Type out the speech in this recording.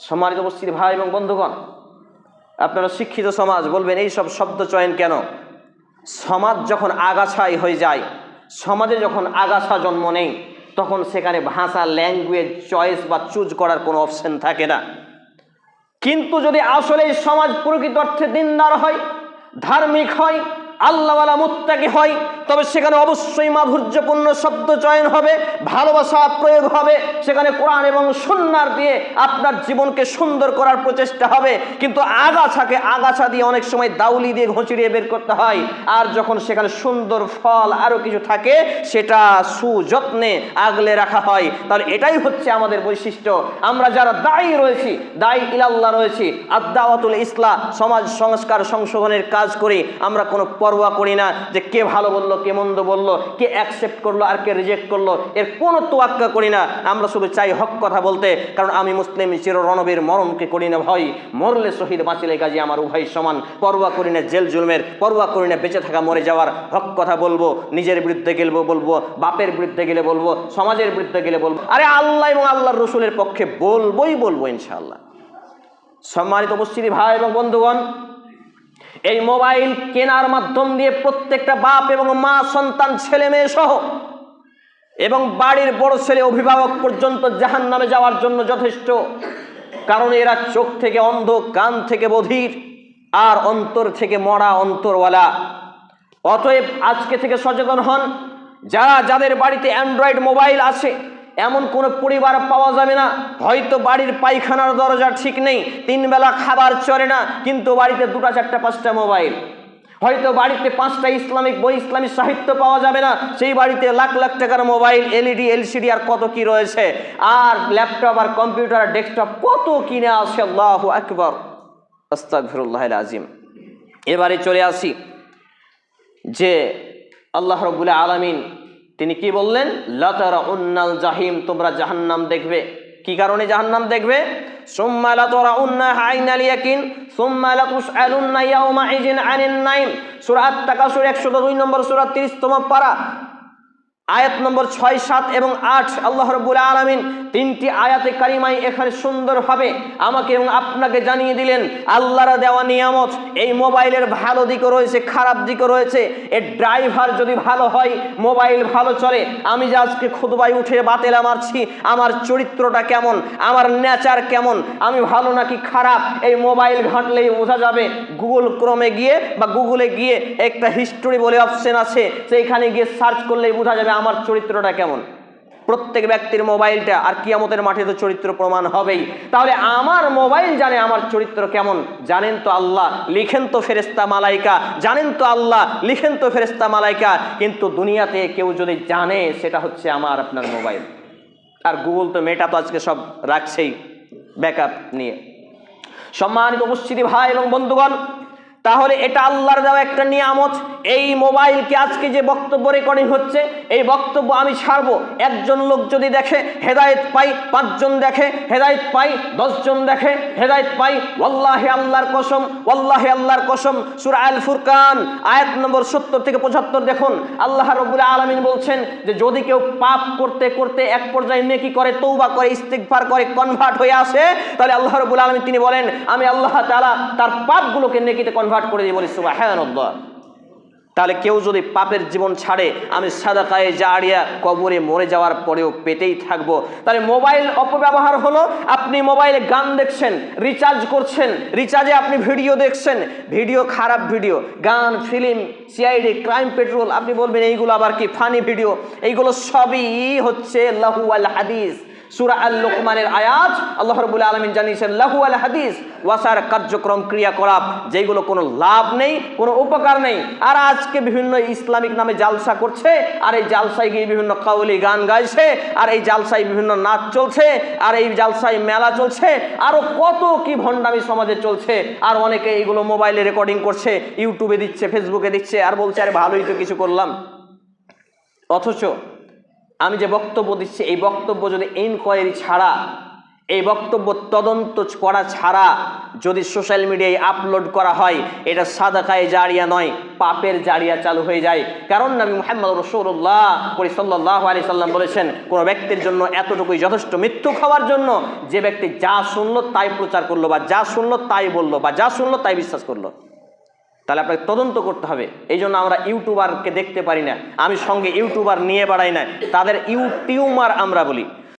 সম্মানিত উপস্থিতি ভাই এবং বন্ধুগণ, আপনারা শিক্ষিত সমাজ বলবেন এই সব শব্দ চয়ন কেন? সমাজ যখন আগাছাই হয়ে যায়, সমাজে যখন আগাছা জন্ম নেই, তখন সেখানে ভাষা, ল্যাঙ্গুয়েজ চয়েস বা চুজ করার কোনো অপশন থাকে না। কিন্তু যদি আসলে এই সমাজ প্রকৃত অর্থে দিনদার হয়, ধার্মিক হয়, আল্লাহওয়ালা মুত্তাকি হয়, তবে সেখানে অবশ্যই মাধুর্যপূর্ণ শব্দ চয়ন হবে, ভালোবাসা প্রয়োগ হবে, সেখানে কোরআন এবং সুন্নাহ দিয়ে আপনার জীবনকে সুন্দর করার প্রচেষ্টা হবে। কিন্তু আগাছাকে আগাছা দিয়ে অনেক সময় দাউলি দিয়ে ঘষিয়ে বের করতে হয়, আর যখন সেখানে সুন্দর ফল আরও কিছু থাকে সেটা সুযত্নে আগলে রাখা হয়। তাহলে এটাই হচ্ছে আমাদের বৈশিষ্ট্য। আমরা যারা দায়ী রয়েছি, দায়ী ইলাল্লাহ রয়েছি, আদ-দাওয়াতুল ইসলাহ, সমাজ সংস্কার সংশোধনের কাজ করি, আমরা কোনো পরোয়া করি না যে কে ভালো বললো, কে মন্দ বললো, কে অ্যাকসেপ্ট করলো আর কে রিজেক্ট করলো, এর কোনো তোয়াক্কা করি না। আমরা শুধু চাই হক কথা বলতে, কারণ আমি মুসলিম, চির রণবীর মরণকে করি না ভয়, মরলে শহীদ বাঁচিলে গাজী আমার উভয় সমান। পরোয়া করি না জেল জুলমের, পরোয়া করি না বেঁচে থাকা মরে যাওয়ার। হক কথা বলবো, নিজের বিরুদ্ধে গেলে বলবো, বাপের বিরুদ্ধে গেলে বলবো, সমাজের বিরুদ্ধে গেলে বলবো, আরে আল্লাহ এবং আল্লাহর রসুলের পক্ষে বলবো ইনশাআল্লাহ। সম্মানিত উপস্থিতি ভাই এবং বন্ধুগণ, এই মোবাইল কেনার মাধ্যম দিয়ে প্রত্যেকটা বাপ এবং মা, সন্তান, ছেলে মেয়ে সহ এবং বাড়ির বড় ছেলে অভিভাবক পর্যন্ত জাহান্নামে যাওয়ার জন্য যথেষ্ট। কারণ এরা চোখ থেকে অন্ধ, কান থেকে বধির, আর অন্তর থেকে মরা অন্তরওয়ালা। অতএব আজকে থেকে সচেতন হন। যাদের বাড়িতে অ্যান্ড্রয়েড মোবাইল আছে, এমন কোনো পরিবার পাওয়া যাবে না হয়তো বাড়ির পায়খানার দরজা ঠিক নেই, 3 বেলা খাবার চলে না, কিন্তু বাড়িতে 2টা 4টা 5টা মোবাইল। হয়তো বাড়িতে 5টা ইসলামিক বই, ইসলামিক সাহিত্য পাওয়া যাবে না, সেই বাড়িতে লাখ লাখ টাকার মোবাইল, এলইডি, এলসিডি আর কত কি রয়েছে, আর ল্যাপটপ আর কম্পিউটার, ডেস্কটপ কত কিনে আছে। আল্লাহু আকবার, আস্তাগফিরুল্লাহিল আযীম। এবারে চলে আসি যে আল্লাহ রাব্বুল আলামিন তিনি কি বললেন? লাতারাউন্নাল জাহিম, তোমরা জাহান্নাম দেখবে। কি কারণে জাহান্নাম দেখবে? সুম্মা লাতারাউন্নাহা আইনাল ইয়াকিন সুম্মা লাতুসআলুন্না ইয়াওমাইযিন আনিন নাইম। সূরা আত-তাকাসুর 102 নম্বর সূরা 30তম পারা, আয়াত নম্বর 6, 7 এবং 8। আল্লাহ রাব্বুল আলামিন 3টি আয়াতে কারিমায় এখানে সুন্দরভাবে আমাকে এবং আপনাকে জানিয়ে দিলেন আল্লাহর দেওয়া নিয়ামত। এই মোবাইলের ভালো দিকও রয়েছে, খারাপ দিকও রয়েছে। এর ড্রাইভার যদি ভালো হয়, মোবাইল ভালো চলে। আমি যে আজকে খুতবায় উঠে বাতেলা মারছি, আমার চরিত্রটা কেমন, আমার নেচার কেমন, আমি ভালো নাকি খারাপ, এই মোবাইল ঘাঁটলেই বোঝা যাবে। গুগল ক্রোমে গিয়ে বা গুগলে গিয়ে একটা হিস্টোরি বলে অপশন আছে, সেইখানে গিয়ে সার্চ করলেই বোঝা যাবে আমার চরিত্রটা কেমন। প্রত্যেক ব্যক্তির মোবাইলটা আর কিয়ামতের মাঠে তো চরিত্র প্রমাণ হবেই। তাহলে আমার মোবাইল জানে আমার চরিত্র কেমন, জানেন তো আল্লাহ, লিখেন তো ফেরেশতা মালাইকা, জানেন তো আল্লাহ, লিখেন তো ফেরেশতা মালাইকা। কিন্তু দুনিয়াতে কেউ যদি জানে, সেটা হচ্ছে আমার আপনার মোবাইল। আর গুগল তো মেটা তো আজকে সব রাখছেই ব্যাকআপ নিয়ে। সম্মানিত উপস্থিতি ভাই এবং বন্ধুগণ, তাহলে এটা আল্লাহর দেওয়া একটা নিয়ামত। এই মোবাইলকে আজকে যে বক্তব্য রেকর্ডিং হচ্ছে, এই বক্তব্য আমি ছাড়বো, একজন লোক যদি দেখে হেদায়েত পাই, 5 জন দেখে হেদায়েত পাই, 10 জন দেখে হেদায়েত পাই। ওয়াল্লাহি আল্লাহর কসম, ওয়াল্লাহি আল্লাহর কসম। সূরা আল ফুরকান আয়াত নম্বর 70 থেকে 75 দেখুন, আল্লাহ রাব্বুল আলামিন বলছেন যে যদি কেউ পাপ করতে করতে এক পর্যায়ে নেকি করে, তওবা করে, ইস্তিগফার করে, কনভার্ট হয়ে আসে, তাহলে আল্লাহ রাব্বুল আলামিন তিনি বলেন আমি আল্লাহ তাআলা তার পাপগুলোকে নেকিতে কনভার্ট করে দিয়ে বলি সুবহানাল্লাহ। তাহলে কেউ যদি পাপের জীবন ছাড়ে, আমি সাদাকায়ে জারিয়া কবরে মরে যাওয়ার পরেও পেতেই থাকবো। তাহলে মোবাইল অপব্যবহার হলো, আপনি মোবাইলে গান দেখছেন, রিচার্জ করছেন, রিচার্জে আপনি ভিডিও দেখছেন, ভিডিও খারাপ ভিডিও, গান, ফিল্ম, সিআইডি, ক্রাইম পেট্রোল, আপনি বলবেন এইগুলো আবার কি ফানি ভিডিও, এইগুলো সবই হচ্ছে লাহু ওয়াল হাদিস। সূরা আল-লুকমানের আয়াত আল্লাহ রাব্বুল আলামিন জানিয়েছেন লাহু ওয়াল হাদিস, ওয়াসার কার্যক্রম, ক্রিয়াকলাপ যেগুলো কোনো লাভ নেই, কোনো উপকার নেই। আর আজকে বিভিন্ন ইসলামিক নামে জালসা করছে, আর এই জালসায় গিয়ে বিভিন্ন কাওলি গান গাইছে, আর এই জালসায় বিভিন্ন নাচ চলছে, আর এই জালসায় মেলা চলছে, আরো কত কি ভণ্ডামি সমাজে চলছে। আর অনেকে এইগুলো মোবাইলে রেকর্ডিং করছে, ইউটিউবে দিচ্ছে, ফেসবুকে দিচ্ছে, আর বলছে আরে ভালোই তো কিছু করলাম। অথচ আমি যে বক্তব্য দিচ্ছি, এই বক্তব্য যদি ইনকোয়ারি ছাড়া এই বক্তব্য তদন্ত করা ছাড়া যদি সোশ্যাল মিডিয়ায় আপলোড করা হয়, এটা সাদাকায়ে জারিয়া নয়, পাপের জারিয়া চালু হয়ে যায়। কারণ নবী মুহাম্মদ রাসূলুল্লাহ সাল্লাল্লাহু আলাইহি সাল্লাম বলেছেন, কোনো ব্যক্তির জন্য এতটুকুই যথেষ্ট মিথ্যুক হওয়ার জন্য, যে ব্যক্তি যা শুনলো তাই প্রচার করলো, বা যা শুনলো তাই বললো, বা যা শুনলো তাই বিশ্বাস করলো। তাহলে আপনাকে তদন্ত করতে হবে। এই জন্য আমরা ইউটিউবারকে দেখতে পারি না, আমি সঙ্গে ইউটিউবার নিয়ে বেড়াই না, তাদের ইউটিউবার আমরা বলি।